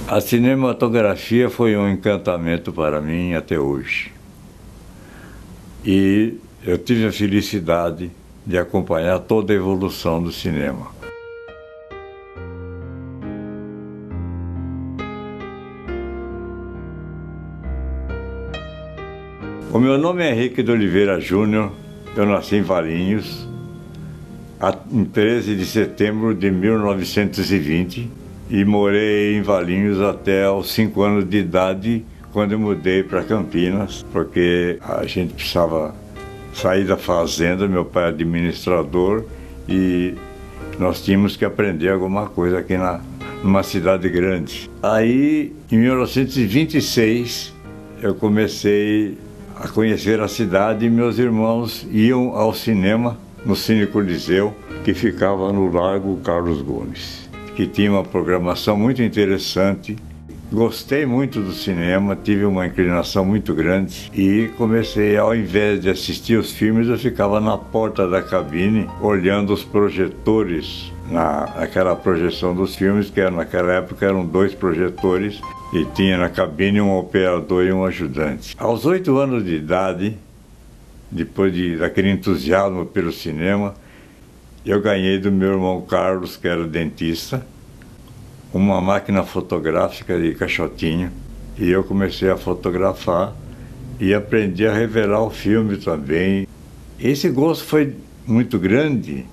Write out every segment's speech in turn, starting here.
A cinematografia foi um encantamento para mim até hoje. E eu tive a felicidade de acompanhar toda a evolução do cinema. O meu nome é Henrique de Oliveira Júnior, eu nasci em Valinhos, em 13 de setembro de 1920 e morei em Valinhos até aos 5 anos de idade, quando eu mudei para Campinas, porque a gente precisava sair da fazenda, meu pai é administrador, e nós tínhamos que aprender alguma coisa aqui numa cidade grande. Aí, em 1926, eu comecei a conhecer a cidade e meus irmãos iam ao cinema, no Cine Coliseu, que ficava no Largo Carlos Gomes, que tinha uma programação muito interessante. Gostei muito do cinema, tive uma inclinação muito grande e comecei, ao invés de assistir os filmes, eu ficava na porta da cabine olhando os projetores, naquela projeção dos filmes, que naquela época eram 2 projetores e tinha na cabine um operador e um ajudante. Aos 8 anos de idade, depois daquele entusiasmo pelo cinema, eu ganhei do meu irmão Carlos, que era dentista, uma máquina fotográfica de caixotinho, e eu comecei a fotografar e aprendi a revelar o filme também. Esse gosto foi muito grande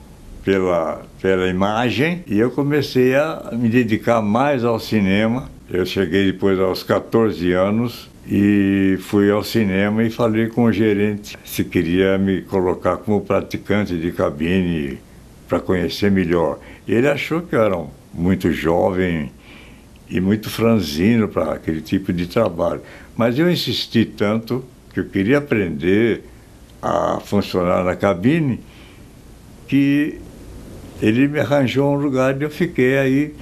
pela imagem e eu comecei a me dedicar mais ao cinema. Eu cheguei depois aos 14 anos e fui ao cinema e falei com o gerente se queria me colocar como praticante de cabine para conhecer melhor. Ele achou que eu era muito jovem e muito franzino para aquele tipo de trabalho. Mas eu insisti tanto que eu queria aprender a funcionar na cabine que ele me arranjou um lugar e eu fiquei aí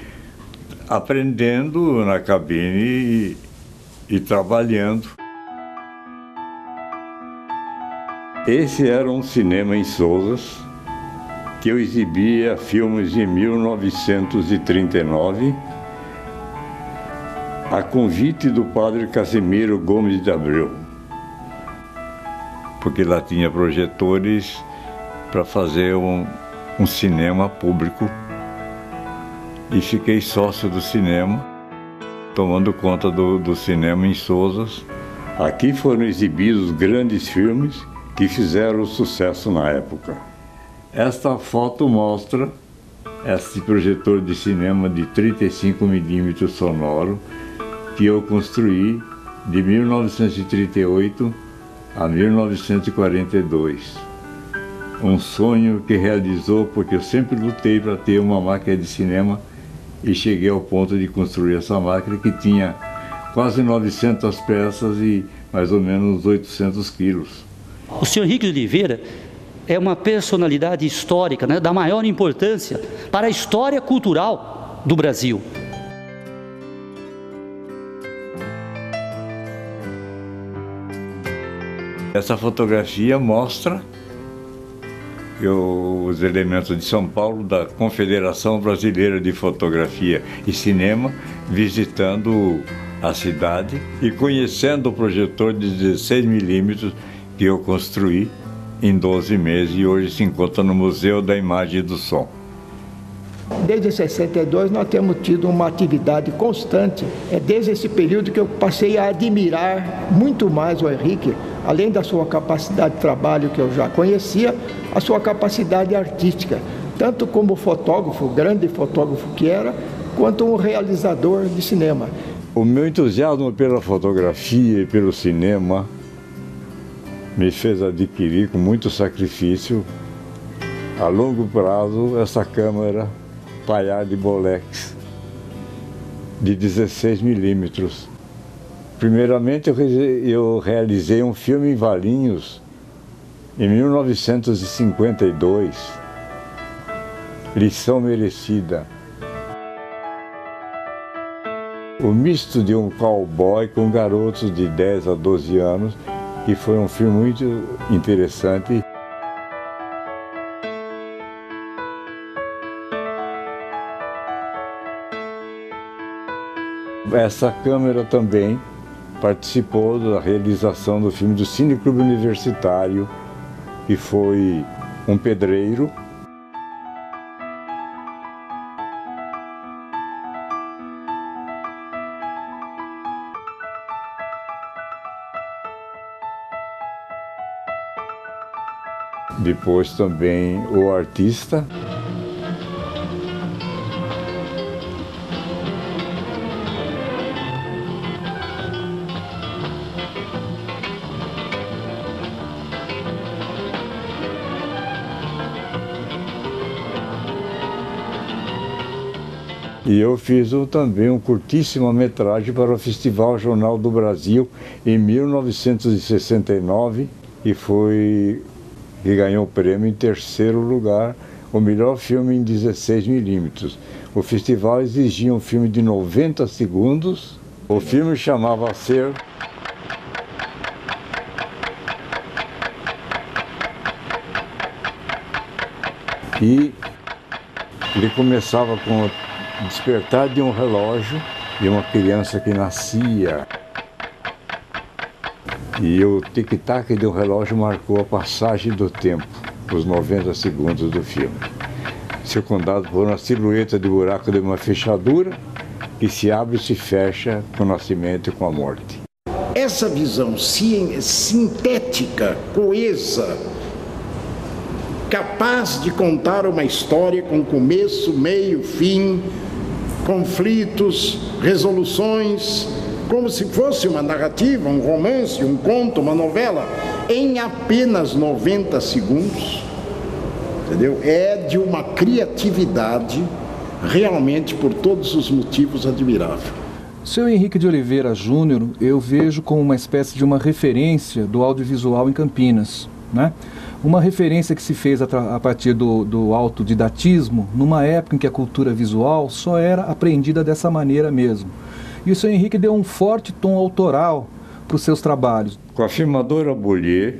aprendendo na cabine e trabalhando. Esse era um cinema em Sousas, que eu exibia filmes em 1939, a convite do padre Casimiro Gomes de Abreu, porque lá tinha projetores para fazer um cinema público, e fiquei sócio do cinema, tomando conta do cinema em Sousas. Aqui foram exibidos grandes filmes que fizeram sucesso na época. Esta foto mostra esse projetor de cinema de 35 mm sonoro que eu construí de 1938 a 1942. Um sonho que realizou porque eu sempre lutei para ter uma máquina de cinema e cheguei ao ponto de construir essa máquina que tinha quase 900 peças e mais ou menos 800 quilos. O senhor Henrique de Oliveira é uma personalidade histórica, né, da maior importância para a história cultural do Brasil. Essa fotografia mostra os elementos de São Paulo, da Confederação Brasileira de Fotografia e Cinema, visitando a cidade e conhecendo o projetor de 16 mm que eu construí em 12 meses e hoje se encontra no Museu da Imagem e do Som. Desde 62 nós temos tido uma atividade constante. É desde esse período que eu passei a admirar muito mais o Henrique, além da sua capacidade de trabalho que eu já conhecia, a sua capacidade artística, tanto como fotógrafo, grande fotógrafo que era, quanto um realizador de cinema. O meu entusiasmo pela fotografia e pelo cinema me fez adquirir com muito sacrifício, a longo prazo, essa câmera Pallade Bolex de 16 mm. Primeiramente eu realizei um filme em Valinhos em 1952, Lição Merecida. O misto de um cowboy com garotos de 10 a 12 anos, que foi um filme muito interessante. Essa câmera também participou da realização do filme do Cine Clube Universitário, que foi um pedreiro. Depois também o artista. E eu fiz também um curtíssima-metragem para o Festival Jornal do Brasil em 1969 e ganhou o prêmio em terceiro lugar, o melhor filme em 16 milímetros. O festival exigia um filme de 90 segundos. O filme chamava Ser. E ele começava com o despertar de um relógio de uma criança que nascia. E o tic-tac de um relógio marcou a passagem do tempo, os 90 segundos do filme. Circundado por uma silhueta de buraco de uma fechadura que se abre e se fecha com o nascimento e com a morte. Essa visão sintética, coesa, capaz de contar uma história com começo, meio, fim, conflitos, resoluções, como se fosse uma narrativa, um romance, um conto, uma novela, em apenas 90 segundos, entendeu? É de uma criatividade realmente, por todos os motivos, admirável. O Seu Henrique de Oliveira Júnior eu vejo como uma espécie de uma referência do audiovisual em Campinas, né? Uma referência que se fez a partir do autodidatismo, numa época em que a cultura visual só era apreendida dessa maneira mesmo. E o Seu Henrique deu um forte tom autoral para os seus trabalhos. Com a filmadora Bollier,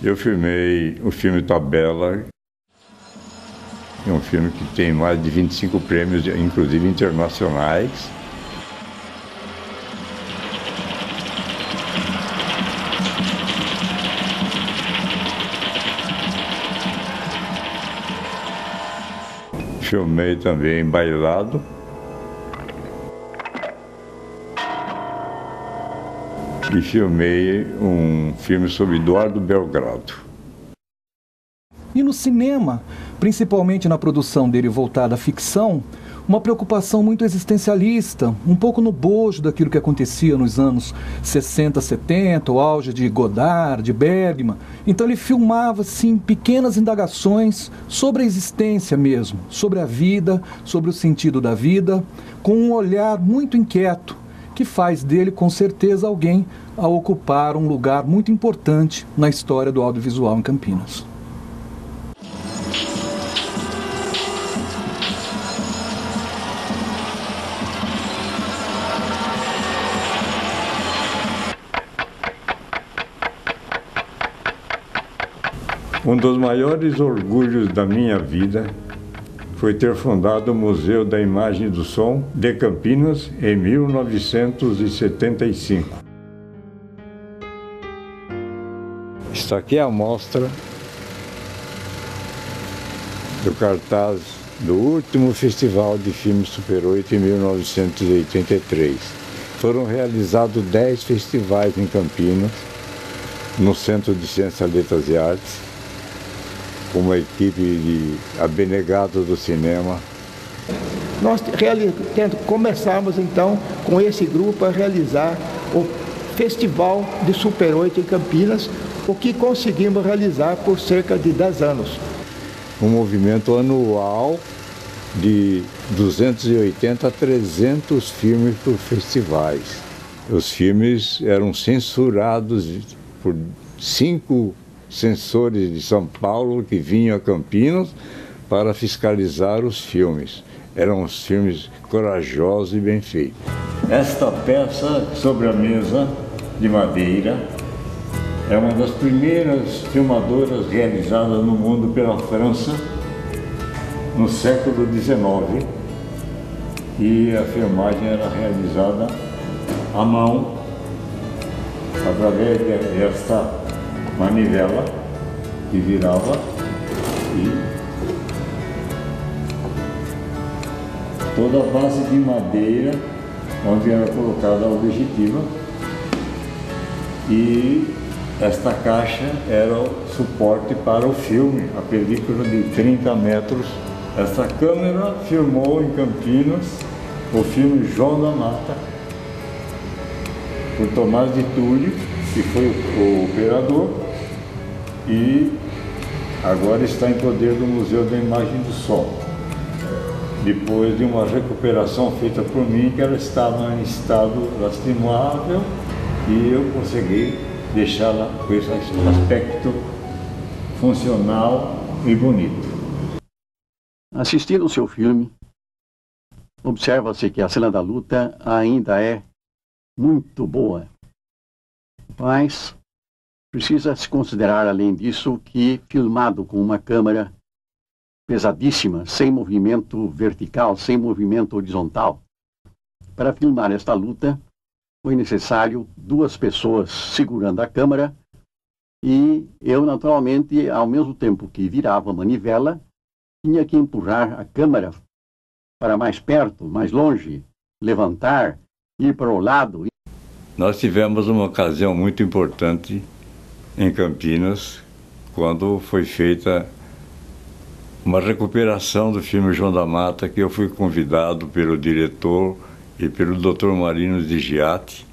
eu filmei o filme Tabela, é um filme que tem mais de 25 prêmios, inclusive internacionais. Filmei também Bailado. E filmei um filme sobre Eduardo Belgrado. E no cinema, principalmente na produção dele voltada à ficção, uma preocupação muito existencialista, um pouco no bojo daquilo que acontecia nos anos 60, 70, o auge de Godard, de Bergman. Então ele filmava, assim, pequenas indagações sobre a existência mesmo, sobre a vida, sobre o sentido da vida, com um olhar muito inquieto, que faz dele, com certeza, alguém a ocupar um lugar muito importante na história do audiovisual em Campinas. Um dos maiores orgulhos da minha vida foi ter fundado o Museu da Imagem e do Som de Campinas em 1975. Isso aqui é a mostra do cartaz do último Festival de Filmes Super 8 em 1983. Foram realizados 10 festivais em Campinas, no Centro de Ciências, Letras e Artes, com uma equipe de abnegados do cinema. Nós começamos então com esse grupo a realizar o Festival de Super 8 em Campinas, o que conseguimos realizar por cerca de 10 anos. Um movimento anual de 280 a 300 filmes por festivais. Os filmes eram censurados por 5 censores de São Paulo que vinham a Campinas para fiscalizar os filmes. Eram os filmes corajosos e bem feitos. Esta peça sobre a mesa de madeira é uma das primeiras filmadoras realizadas no mundo pela França no século XIX, e a filmagem era realizada à mão, através desta manivela que virava e toda a base de madeira onde era colocada a objetiva, e esta caixa era o suporte para o filme, a película de 30 metros. Esta câmera filmou em Campinas o filme João da Mata, por Tomás de Túlio, que foi o operador, e agora está em poder do Museu da Imagem do Som. Depois de uma recuperação feita por mim, que ela estava em estado lastimável, e eu consegui deixá-la com esse aspecto funcional e bonito. Assistindo o seu filme, observa-se que a cena da luta ainda é muito boa, mas precisa se considerar, além disso, que filmado com uma câmera pesadíssima, sem movimento vertical, sem movimento horizontal, para filmar esta luta foi necessário 2 pessoas segurando a câmera, e eu, naturalmente, ao mesmo tempo que virava a manivela, tinha que empurrar a câmera para mais perto, mais longe, levantar, ir para o lado. Nós tivemos uma ocasião muito importante em Campinas, quando foi feita uma recuperação do filme João da Mata, que eu fui convidado pelo diretor e pelo Dr. Marino de Giatti,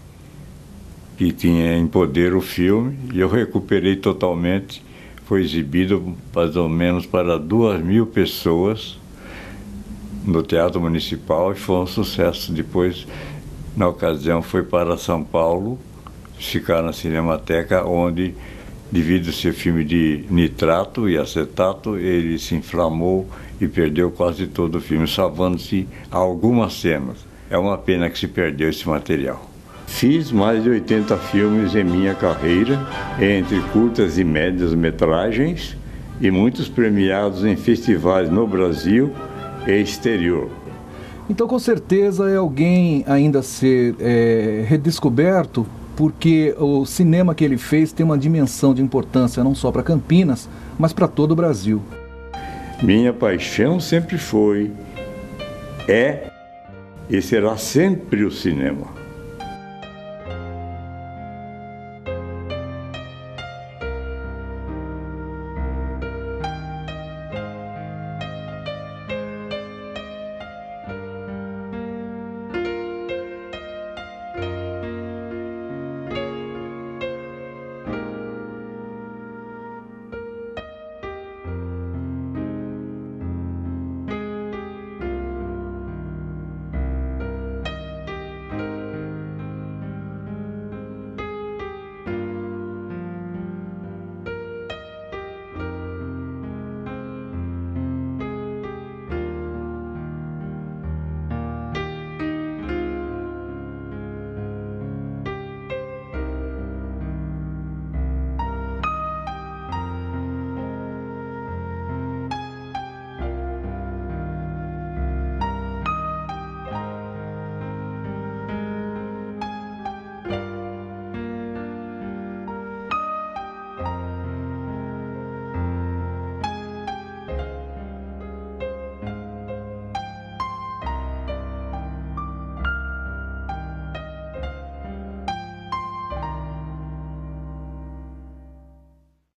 que tinha em poder o filme, e eu recuperei totalmente. Foi exibido mais ou menos para 2.000 pessoas no Teatro Municipal, e foi um sucesso. Depois, na ocasião, foi para São Paulo, ficar na Cinemateca, onde, devido a ser filme de nitrato e acetato, ele se inflamou e perdeu quase todo o filme, salvando-se algumas cenas. É uma pena que se perdeu esse material. Fiz mais de 80 filmes em minha carreira, entre curtas e médias metragens, e muitos premiados em festivais no Brasil e exterior. Então, com certeza, é alguém ainda a ser redescoberto, porque o cinema que ele fez tem uma dimensão de importância não só para Campinas, mas para todo o Brasil. Minha paixão sempre foi, é e será sempre o cinema.